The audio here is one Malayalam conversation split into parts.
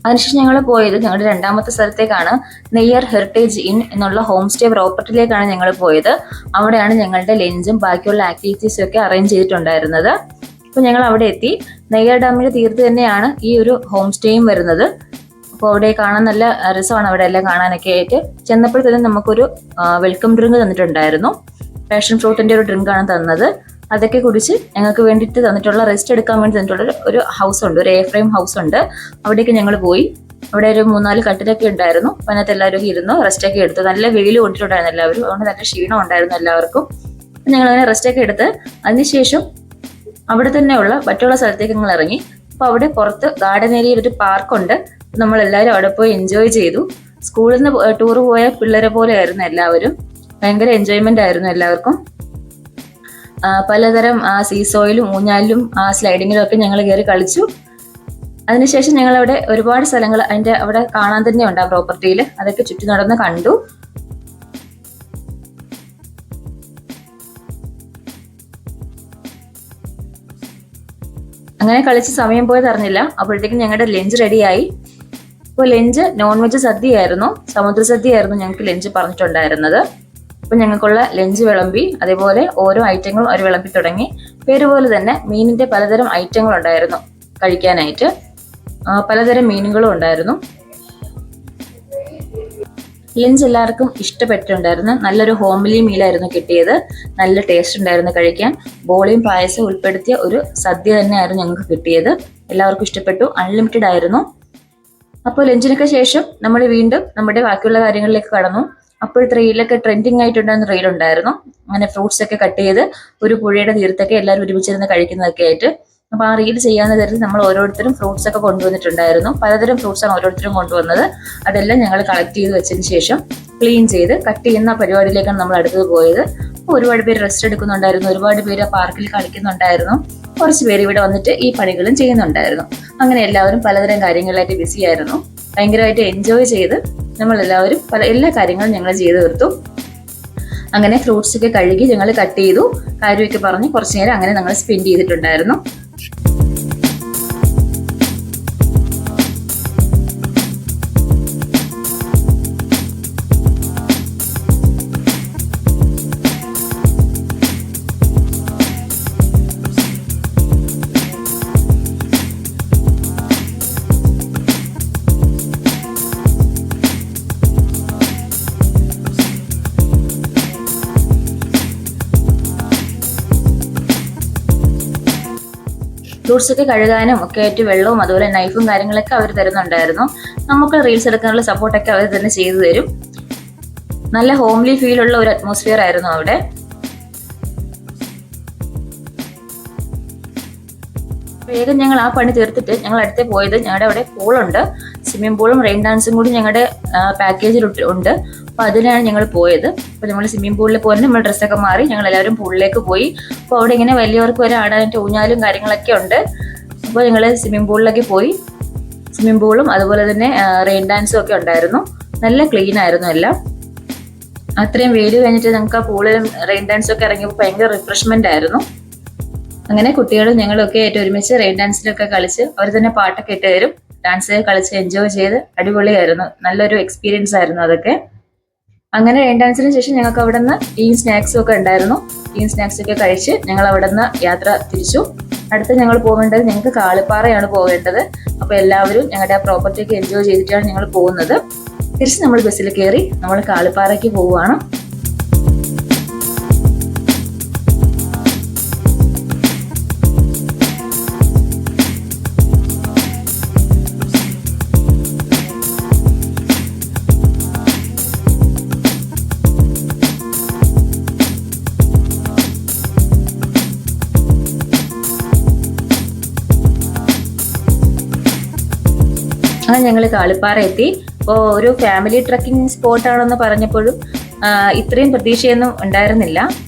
അതിനുശേഷം ഞങ്ങൾ പോയത് ഞങ്ങളുടെ രണ്ടാമത്തെ സ്ഥലത്തേക്കാണ്. നെയ്യാർ ഹെറിറ്റേജ് ഇൻ എന്നുള്ള ഹോം സ്റ്റേ പ്രോപ്പർട്ടിയിലേക്കാണ് ഞങ്ങൾ പോയത്. അവിടെയാണ് ഞങ്ങളുടെ ലഞ്ചും ബാക്കിയുള്ള ആക്ടിവിറ്റീസും ഒക്കെ അറേഞ്ച് ചെയ്തിട്ടുണ്ടായിരുന്നത്. അപ്പോൾ ഞങ്ങൾ അവിടെ എത്തി. നെയ്യാർ ഡാമിന്റെ തീരത്ത് തന്നെയാണ് ഈ ഒരു ഹോം സ്റ്റേയും വരുന്നത്. അപ്പോൾ അവിടെ കാണാൻ നല്ല രസമാണ്, അവിടെ എല്ലാം കാണാനൊക്കെ ആയിട്ട്. ചെന്നപ്പോഴത്തേനും നമുക്കൊരു വെൽക്കം ഡ്രിങ്ക് തന്നിട്ടുണ്ടായിരുന്നു. പാഷൻ ഫ്രൂട്ടിന്റെ ഒരു ഡ്രിങ്കാണ് തന്നത്. അതൊക്കെ കുടിച്ച് ഞങ്ങൾക്ക് വേണ്ടിയിട്ട് തന്നിട്ടുള്ള റെസ്റ്റ് എടുക്കാൻ വേണ്ടി തന്നിട്ടുള്ള ഒരു ഹൗസ് ഉണ്ട്, ഒരു എയർ ഫ്രെയിം ഹൗസ് ഉണ്ട്. അവിടേക്ക് ഞങ്ങൾ പോയി. അവിടെ ഒരു 3-4 കട്ടിലൊക്കെ ഉണ്ടായിരുന്നു. അപ്പം അതിനകത്ത് എല്ലാവരും ഇരുന്നു റെസ്റ്റ് ഒക്കെ എടുത്തു. നല്ല വെയിൽ കൊണ്ടിട്ടുണ്ടായിരുന്നു എല്ലാവരും, അതുകൊണ്ട് നല്ല ക്ഷീണം ഉണ്ടായിരുന്നു എല്ലാവർക്കും. ഞങ്ങൾ അങ്ങനെ റെസ്റ്റ് ഒക്കെ എടുത്ത് അതിനുശേഷം അവിടെ തന്നെയുള്ള മറ്റുള്ള സ്ഥലത്തേക്ക് ഞങ്ങൾ ഇറങ്ങി. അപ്പോൾ അവിടെ പുറത്ത് ഗാർഡൻ ഏരിയയിൽ ഒരു പാർക്കുണ്ട്. നമ്മൾ എല്ലാവരും അവിടെ പോയി എൻജോയ് ചെയ്തു. സ്കൂളിൽ നിന്ന് ടൂർ പോയ പിള്ളേരെ പോലെ ആയിരുന്നു എല്ലാവരും. ഭയങ്കര എൻജോയ്മെന്റ് ആയിരുന്നു എല്ലാവർക്കും. പലതരം സീസോയിലും ഊഞ്ഞാലിലും സ്ലൈഡിങ്ങിലും ഒക്കെ ഞങ്ങൾ കയറി കളിച്ചു. അതിനുശേഷം ഞങ്ങൾ അവിടെ ഒരുപാട് സ്ഥലങ്ങൾ അതിന്റെ അവിടെ കാണാൻ തന്നെ ഉണ്ട് ആ പ്രോപ്പർട്ടിയിൽ. അതൊക്കെ ചുറ്റി നടന്ന് കണ്ടു. അങ്ങനെ കളിച്ച് സമയം പോയത് അറിഞ്ഞില്ല. അപ്പോഴത്തേക്കും ഞങ്ങളുടെ ലഞ്ച് റെഡിയായി. അപ്പോൾ ലഞ്ച് നോൺ വെജ് സദ്യയായിരുന്നു, സമുദ്ര സദ്യയായിരുന്നു ഞങ്ങൾക്ക് ലഞ്ച് പറഞ്ഞിട്ടുണ്ടായിരുന്നത്. അപ്പം ഞങ്ങൾക്കുള്ള ലഞ്ച് വിളമ്പി. അതേപോലെ ഓരോ ഐറ്റങ്ങളും അവർ വിളമ്പി തുടങ്ങി. പേര് പോലെ തന്നെ മീനിന്റെ പലതരം ഐറ്റങ്ങൾ ഉണ്ടായിരുന്നു കഴിക്കാനായിട്ട്. പലതരം മീനുകളും ഉണ്ടായിരുന്നു. ലഞ്ച് എല്ലാവർക്കും ഇഷ്ടപ്പെട്ടിട്ടുണ്ടായിരുന്നു. നല്ലൊരു ഹോംലി മീലായിരുന്നു കിട്ടിയത്. നല്ല ടേസ്റ്റ് ഉണ്ടായിരുന്നു കഴിക്കാൻ. ബോളിയും പായസവും ഉൾപ്പെടുത്തിയ ഒരു സദ്യ തന്നെയായിരുന്നു ഞങ്ങൾക്ക് കിട്ടിയത്. എല്ലാവർക്കും ഇഷ്ടപ്പെട്ടു. അൺലിമിറ്റഡ് ആയിരുന്നു. അപ്പോൾ ലഞ്ചിനൊക്കെ ശേഷം നമ്മൾ വീണ്ടും നമ്മുടെ ബാക്കിയുള്ള കാര്യങ്ങളിലേക്ക് കടന്നു. അപ്പോഴത്തെ റീലൊക്കെ ട്രെൻഡിങ് ആയിട്ടുണ്ടായിരുന്ന റീലുണ്ടായിരുന്നു. അങ്ങനെ ഫ്രൂട്ട്സ് ഒക്കെ കട്ട് ചെയ്ത് ഒരു പുഴയുടെ തീരത്തൊക്കെ എല്ലാവരും ഒരുമിച്ചിരുന്ന് കഴിക്കുന്നതൊക്കെ ആയിട്ട്. അപ്പോൾ ആ റീൽ ചെയ്യാവുന്ന തരത്തിൽ നമ്മൾ ഓരോരുത്തരും ഫ്രൂട്ട്സ് ഒക്കെ കൊണ്ടുവന്നിട്ടുണ്ടായിരുന്നു. പലതരം ഫ്രൂട്ട്സാണ് ഓരോരുത്തരും കൊണ്ടുവന്നത്. അതെല്ലാം ഞങ്ങൾ കളക്ട് ചെയ്ത് വെച്ചതിന് ശേഷം ക്ലീൻ ചെയ്ത് കട്ട് ചെയ്യുന്ന പരിപാടിയിലേക്കാണ് നമ്മൾ അടുത്തത് പോയത്. ഒരുപാട് പേര് റെസ്റ്റ് എടുക്കുന്നുണ്ടായിരുന്നു. ഒരുപാട് പേര് പാർക്കിൽ കളിക്കുന്നുണ്ടായിരുന്നു. കുറച്ച് പേര് ഇവിടെ വന്നിട്ട് ഈ പണികളും ചെയ്യുന്നുണ്ടായിരുന്നു. അങ്ങനെ എല്ലാവരും പലതരം കാര്യങ്ങളിലായിട്ട് ബിസി ആയിരുന്നു. ഭയങ്കരമായിട്ട് എൻജോയ് ചെയ്ത് നമ്മളെല്ലാവരും എല്ലാ കാര്യങ്ങളും ഞങ്ങൾ ചെയ്തു തീർത്തു. അങ്ങനെ ഫ്രൂട്ട്സ് ഒക്കെ കഴുകി ഞങ്ങൾ കട്ട് ചെയ്തു. കാര്യമൊക്കെ പറഞ്ഞ് കുറച്ചു നേരം അങ്ങനെ ഞങ്ങൾ സ്പെൻഡ് ചെയ്തിട്ടുണ്ടായിരുന്നു. ഫ്രൂട്ട്സ് ഒക്കെ കഴുകാനും ഒക്കെ ആയിട്ട് വെള്ളവും അതുപോലെ നൈഫും കാര്യങ്ങളൊക്കെ അവർ തരുന്നുണ്ടായിരുന്നു. നമുക്ക് റീൽസ് എടുക്കാനുള്ള സപ്പോർട്ടൊക്കെ അവർ തന്നെ ചെയ്തു തരും. നല്ല ഹോംലി ഫീൽ ഉള്ള ഒരു അറ്റ്മോസ്ഫിയർ ആയിരുന്നു അവിടെ. വേഗം ഞങ്ങൾ ആ പണി തീർത്തിട്ട് ഞങ്ങൾ അടുത്ത് പോയത് ഞങ്ങളുടെ അവിടെ പൂളുണ്ട്. സ്വിമ്മിംഗ് പൂളും റെയിൻ ഡാൻസും കൂടി ഞങ്ങളുടെ പാക്കേജിൽ ഉണ്ട്. അപ്പോൾ അതിനാണ് ഞങ്ങൾ പോയത്. അപ്പോൾ നമ്മൾ സ്വിമ്മിംഗ് പൂളിൽ പോയി നമ്മൾ ഡ്രസ്സൊക്കെ മാറി ഞങ്ങൾ എല്ലാവരും പൂളിലേക്ക് പോയി. അപ്പോൾ അവിടെ ഇങ്ങനെ വലിയവർക്ക് വരെ ആടാനായിട്ട് ഊഞ്ഞാലും കാര്യങ്ങളൊക്കെ ഉണ്ട്. അപ്പോൾ ഞങ്ങൾ സ്വിമ്മിംഗ് പൂളിലേക്ക് പോയി. സ്വിമ്മിംഗ് പൂളും അതുപോലെ തന്നെ റെയിൻ ഡാൻസും ഒക്കെ ഉണ്ടായിരുന്നു. നല്ല ക്ലീൻ ആയിരുന്നു എല്ലാം. അത്രയും വെയിൽ കഴിഞ്ഞിട്ട് ഞങ്ങൾക്ക് ആ പൂളിലും റെയിൻ ഡാൻസും ഒക്കെ ഇറങ്ങിയപ്പോൾ ഭയങ്കര റിഫ്രഷ്മെന്റ് ആയിരുന്നു. അങ്ങനെ കുട്ടികളും ഞങ്ങളൊക്കെ ആയിട്ട് ഒരുമിച്ച് റെയിൻ ഡാൻസിലൊക്കെ കളിച്ച് അവർ തന്നെ പാട്ടൊക്കെ ഇട്ട് തരും. ഡാൻസ് കളിച്ച് എൻജോയ് ചെയ്ത് അടിപൊളിയായിരുന്നു. നല്ലൊരു എക്സ്പീരിയൻസ് ആയിരുന്നു അതൊക്കെ. അങ്ങനെ റെയിൻ ഡാൻസിന് ശേഷം ഞങ്ങൾക്ക് അവിടെ നിന്ന് ടീം സ്നാക്സും ഒക്കെ ഉണ്ടായിരുന്നു. ടീം സ്നാക്സ് ഒക്കെ കഴിച്ച് ഞങ്ങൾ അവിടെ നിന്ന് യാത്ര തിരിച്ചു. അടുത്ത് ഞങ്ങൾ പോകേണ്ടത് ഞങ്ങൾക്ക് കാളിപ്പാറയാണ് പോകേണ്ടത്. അപ്പോൾ എല്ലാവരും ഞങ്ങളുടെ ആ പ്രോപ്പർട്ടിയൊക്കെ എൻജോയ് ചെയ്തിട്ടാണ് ഞങ്ങൾ പോകുന്നത്. തിരിച്ച് നമ്മൾ ബസ്സിൽ കയറി നമ്മൾ കാളിപ്പാറയ്ക്ക് പോവുകയാണ്. അങ്ങനെ ഞങ്ങൾ കാളിപ്പാറ എത്തി. അപ്പോൾ ഒരു ഫാമിലി ട്രക്കിംഗ് സ്പോട്ടാണെന്ന് പറഞ്ഞപ്പോഴും ഇത്രയും പ്രതീക്ഷയൊന്നും ഉണ്ടായിരുന്നില്ല.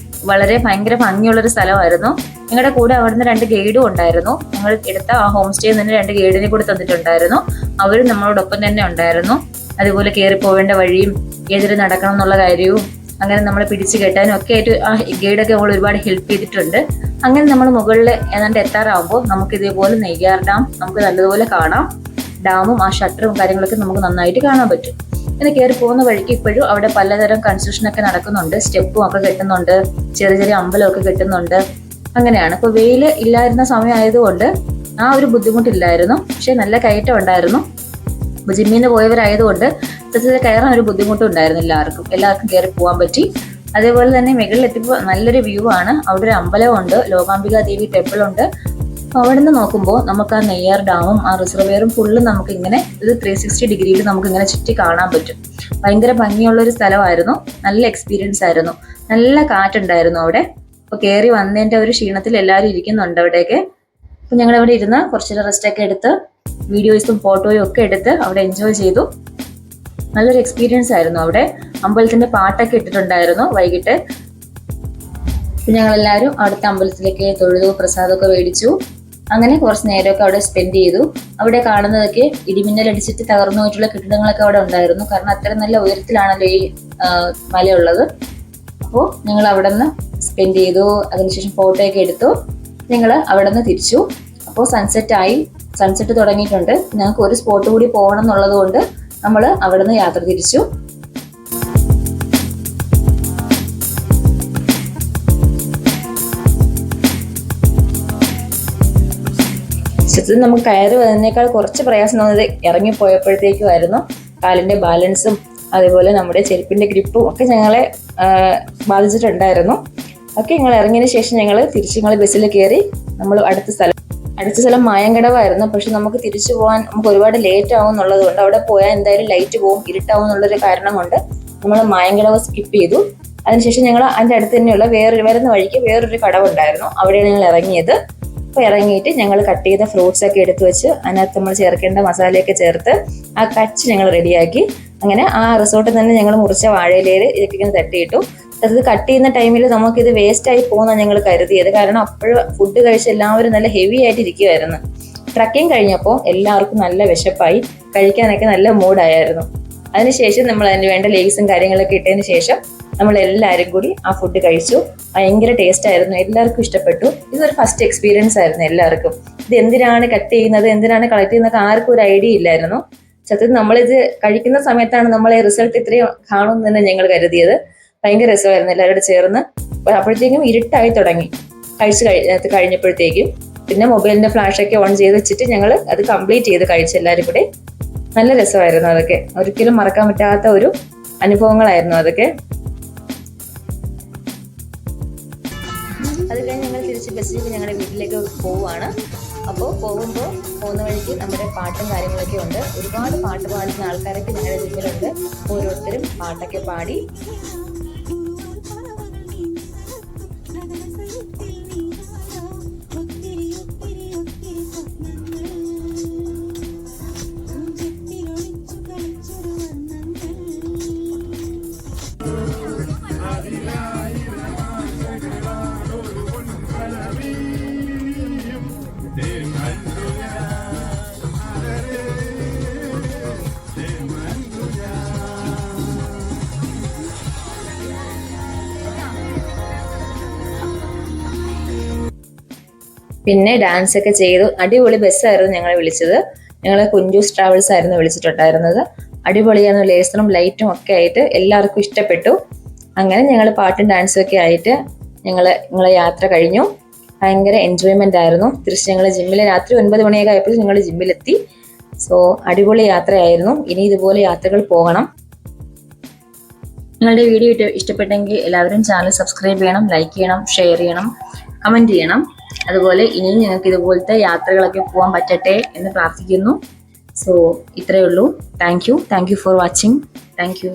വളരെ ഭയങ്കര ഭംഗിയുള്ളൊരു സ്ഥലമായിരുന്നു. ഞങ്ങളുടെ കൂടെ അവിടുന്ന് 2 ഗൈഡും ഉണ്ടായിരുന്നു. ഞങ്ങൾ എടുത്ത ആ ഹോം സ്റ്റേ തന്നെ 2 ഗൈഡിനെ കൂടി തന്നിട്ടുണ്ടായിരുന്നു. അവരും നമ്മളോടൊപ്പം തന്നെ ഉണ്ടായിരുന്നു. അതുപോലെ കയറി പോവേണ്ട വഴിയും ഏതിൽ നടക്കണം എന്നുള്ള കാര്യവും അങ്ങനെ നമ്മളെ പിടിച്ചു കെട്ടാനും ഒക്കെ ആയിട്ട് ആ ഗൈഡൊക്കെ നമ്മൾ ഒരുപാട് ഹെൽപ്പ് ചെയ്തിട്ടുണ്ട്. അങ്ങനെ നമ്മൾ മുകളിൽ ഏതാണ്ട് എത്താറാകുമ്പോൾ നമുക്ക് ഇതേപോലെ നെയ്യാർ ഡാം നമുക്ക് നല്ലതുപോലെ കാണാം. ഡാമും ആ ഷട്ടറും കാര്യങ്ങളൊക്കെ നമുക്ക് നന്നായിട്ട് കാണാൻ പറ്റും. ഇങ്ങനെ കയറി പോകുന്ന വഴിക്ക് ഇപ്പോഴും അവിടെ പലതരം കൺസ്ട്രക്ഷനൊക്കെ നടക്കുന്നുണ്ട്. സ്റ്റെപ്പും ഒക്കെ കെട്ടുന്നുണ്ട്, ചെറിയ ചെറിയ അമ്പലമൊക്കെ കെട്ടുന്നുണ്ട്. അങ്ങനെയാണ്. ഇപ്പോൾ വെയിൽ ഇല്ലായിരുന്ന സമയമായതുകൊണ്ട് ആ ഒരു ബുദ്ധിമുട്ടില്ലായിരുന്നു. പക്ഷെ നല്ല കയറ്റം ഉണ്ടായിരുന്നു. അപ്പോൾ ജിമ്മിൽ നിന്ന് പോയവരായതുകൊണ്ട് സത്യത്തിൽ കയറാൻ ഒരു ബുദ്ധിമുട്ടും ഉണ്ടായിരുന്നു. എല്ലാവർക്കും കയറി പോകാൻ പറ്റി. അതേപോലെ തന്നെ മുകളിലെത്തിയപ്പോൾ നല്ലൊരു വ്യൂ ആണ്. അവിടെ ഒരു അമ്പലമുണ്ട്, ലോകാംബിക ദേവി ടെമ്പിൾ ഉണ്ട്. അവിടെ നിന്ന് നോക്കുമ്പോൾ നമുക്ക് ആ നെയ്യാർ ഡാമും ആ റിസർവെയറും ഫുള്ളും നമുക്ക് ഇങ്ങനെ ഒരു 360 ഡിഗ്രിയിൽ നമുക്ക് ഇങ്ങനെ ചുറ്റി കാണാൻ പറ്റും. ഭയങ്കര ഭംഗിയുള്ള ഒരു സ്ഥലമായിരുന്നു. നല്ല എക്സ്പീരിയൻസ് ആയിരുന്നു. നല്ല കാറ്റുണ്ടായിരുന്നു അവിടെ. അപ്പോൾ കയറി വന്നതിൻ്റെ ഒരു ക്ഷീണത്തിൽ എല്ലാവരും ഇരിക്കുന്നുണ്ട് അവിടെയൊക്കെ. അപ്പോൾ ഞങ്ങൾ അവിടെ ഇരുന്ന് കുറച്ച് റെസ്റ്റ് ഒക്കെ എടുത്ത് വീഡിയോസും ഫോട്ടോയും ഒക്കെ എടുത്ത് അവിടെ എൻജോയ് ചെയ്തു. നല്ലൊരു എക്സ്പീരിയൻസ് ആയിരുന്നു. അവിടെ അമ്പലത്തിന്റെ പാട്ടൊക്കെ ഇട്ടിട്ടുണ്ടായിരുന്നു വൈകിട്ട്. ഞങ്ങളെല്ലാവരും അവിടുത്തെ അമ്പലത്തിലേക്ക് തൊഴുതു, പ്രസാദമൊക്കെ മേടിച്ചു. അങ്ങനെ കുറച്ച് നേരമൊക്കെ അവിടെ സ്പെൻഡ് ചെയ്തു. അവിടെ കാണുന്നതൊക്കെ ഇടിമിന്നലടിച്ചിട്ട് തകർന്നു പോയിട്ടുള്ള കെട്ടിടങ്ങളൊക്കെ അവിടെ ഉണ്ടായിരുന്നു. കാരണം അത്ര നല്ല ഉയരത്തിലാണല്ലോ ഈ മലയുള്ളത്. അപ്പോൾ ഞങ്ങൾ അവിടെ നിന്ന് സ്പെൻഡ് ചെയ്തു. അതിനുശേഷം ഫോട്ടോ ഒക്കെ എടുത്തു. ഞങ്ങൾ അവിടെ നിന്ന് തിരിച്ചു. അപ്പോൾ സൺസെറ്റ് തുടങ്ങിയിട്ടുണ്ട്. ഞങ്ങൾക്ക് ഒരു സ്പോട്ട് കൂടി പോകണം എന്നുള്ളത് കൊണ്ട് നമ്മൾ അവിടെ നിന്ന് യാത്ര തിരിച്ചു. ശരിക്കും നമുക്ക് കയറി വരുന്നതിനേക്കാൾ കുറച്ച് പ്രയാസം തോന്നിയത് ഇറങ്ങിപ്പോയപ്പോഴത്തേക്കുമായിരുന്നു. കാലിന്റെ ബാലൻസും അതേപോലെ നമ്മുടെ ചെരുപ്പിന്റെ ഗ്രിപ്പും ഒക്കെ ഞങ്ങളെ ബാധിച്ചിട്ടുണ്ടായിരുന്നു. ഒക്കെ ഞങ്ങൾ ഇറങ്ങിയതിന് ശേഷം ഞങ്ങൾ ബസ്സിൽ കയറി. നമ്മൾ അടുത്ത സ്ഥലം മായങ്കടവായിരുന്നു. പക്ഷെ നമുക്ക് തിരിച്ചു പോകാൻ നമുക്ക് ഒരുപാട് ലേറ്റ് ആവും എന്നുള്ളത് കൊണ്ട്, അവിടെ പോയാൽ എന്തായാലും ലൈറ്റ് പോകും, ഇരുട്ടാവും എന്നുള്ളൊരു കാരണം കൊണ്ട് നമ്മൾ മായങ്കടവ് സ്കിപ്പ് ചെയ്തു. അതിനുശേഷം ഞങ്ങൾ അതിൻ്റെ അടുത്ത് തന്നെയുള്ള വരുന്ന വഴിക്ക് വേറൊരു കടവുണ്ടായിരുന്നു. അവിടെയാണ് ഞങ്ങൾ ഇറങ്ങിയത്. അപ്പോൾ ഇറങ്ങിയിട്ട് ഞങ്ങൾ കട്ട് ചെയ്ത ഫ്രൂട്ട്സ് ഒക്കെ എടുത്തു വെച്ച് അതിനകത്ത് നമ്മൾ ചേർക്കേണ്ട മസാലയൊക്കെ ചേർത്ത് ആ കച്ച് ഞങ്ങൾ റെഡിയാക്കി. അങ്ങനെ ആ റിസോർട്ടിൽ തന്നെ ഞങ്ങൾ മുറിച്ച വാഴയിലയിൽ ഇതൊക്കെ ഇങ്ങനെ തട്ടിയിട്ടു. അത് കട്ട് ചെയ്യുന്ന ടൈമിൽ നമുക്കിത് വേസ്റ്റ് ആയി പോകുന്നതാണ് ഞങ്ങൾ കരുതിയത്. കാരണം അപ്പോഴും ഫുഡ് കഴിച്ച് എല്ലാവരും നല്ല ഹെവി ആയിട്ട് ഇരിക്കുമായിരുന്നു. ട്രക്കിങ് കഴിഞ്ഞപ്പോൾ എല്ലാവർക്കും നല്ല വിശപ്പായി, കഴിക്കാനൊക്കെ നല്ല മൂഡായിരുന്നു. അതിനുശേഷം നമ്മൾ അതിന് വേണ്ട ലേസും കാര്യങ്ങളൊക്കെ ഇട്ടതിന് ശേഷം നമ്മൾ എല്ലാവരും കൂടി ആ ഫുഡ് കഴിച്ചു. ഭയങ്കര ടേസ്റ്റ് ആയിരുന്നു, എല്ലാവർക്കും ഇഷ്ടപ്പെട്ടു. ഇതൊരു ഫസ്റ്റ് എക്സ്പീരിയൻസ് ആയിരുന്നു എല്ലാവർക്കും. ഇത് എന്തിനാണ് കട്ട് ചെയ്യുന്നത്, എന്തിനാണ് കളക്ട് ചെയ്യുന്നത് ആർക്കും ഒരു ഐഡിയ ഇല്ലായിരുന്നു. സത്യത്തിൽ നമ്മളിത് കഴിക്കുന്ന സമയത്താണ് നമ്മളെ റിസൾട്ട് ഇത്രയും കാണുമെന്ന് തന്നെ ഞങ്ങൾ കരുതിയത്. ഭയങ്കര രസമായിരുന്നു എല്ലാവരോട് ചേർന്ന്. അപ്പോഴത്തേക്കും ഇരുട്ടായി തുടങ്ങി കഴിഞ്ഞപ്പോഴത്തേക്കും. പിന്നെ മൊബൈലിന്റെ ഫ്ലാഷൊക്കെ ഓൺ ചെയ്ത് വെച്ചിട്ട് ഞങ്ങൾ അത് കംപ്ലീറ്റ് ചെയ്ത് കഴിച്ചു എല്ലാവരും കൂടെ. നല്ല രസമായിരുന്നു അതൊക്കെ. ഒരിക്കലും മറക്കാൻ പറ്റാത്ത ഒരു അനുഭവങ്ങളായിരുന്നു അതൊക്കെ. അത് കഴിഞ്ഞ് ഞങ്ങൾ തിരിച്ച് ബസ്സിലേക്ക് ഞങ്ങളുടെ വീട്ടിലേക്ക് പോവുകയാണ്. അപ്പോൾ പോകുന്ന വഴിക്ക് നമ്മുടെ പാട്ടും കാര്യങ്ങളൊക്കെ ഉണ്ട്. ഒരുപാട് പാട്ട് പാടുന്ന ആൾക്കാരൊക്കെ ഞങ്ങളുടെ ജിമ്മിലുണ്ട്. ഓരോരുത്തരും പാട്ടൊക്കെ പാടി. പിന്നെ ഡാൻസ് ഒക്കെ ചെയ്തു. അടിപൊളി ബസ്സായിരുന്നു ഞങ്ങളെ വിളിച്ചത്. ഞങ്ങളെ കുഞ്ചൂസ് ട്രാവൽസ് ആയിരുന്നു വിളിച്ചിട്ടുണ്ടായിരുന്നത്. അടിപൊളിയായിരുന്നു. ലേസറും ലൈറ്റും ഒക്കെ ആയിട്ട് എല്ലാവർക്കും ഇഷ്ടപ്പെട്ടു. അങ്ങനെ ഞങ്ങൾ പാട്ടും ഡാൻസും ഒക്കെ ആയിട്ട് ഞങ്ങളെ യാത്ര കഴിഞ്ഞു. ഭയങ്കര എൻജോയ്മെന്റ് ആയിരുന്നു. തിരിച്ച് ഞങ്ങൾ ജിമ്മിൽ രാത്രി 9 മണിയൊക്കെ ആയപ്പോൾ ഞങ്ങൾ ജിമ്മിലെത്തി. സോ അടിപൊളി യാത്രയായിരുന്നു. ഇനി ഇതുപോലെ യാത്രകൾ പോകണം. നിങ്ങളുടെ വീഡിയോ ഇഷ്ടപ്പെട്ടെങ്കിൽ എല്ലാവരും ചാനൽ സബ്സ്ക്രൈബ് ചെയ്യണം, ലൈക്ക് ചെയ്യണം, ഷെയർ ചെയ്യണം, കമന്റ് ചെയ്യണം. അതുപോലെ ഇനിയും ഞങ്ങൾക്ക് ഇതുപോലത്തെ യാത്രകളൊക്കെ പോകാൻ പറ്റട്ടെ എന്ന് പ്രാർത്ഥിക്കുന്നു. സോ ഇത്രയേ ഉള്ളൂ. Thank you for watching. Thank you.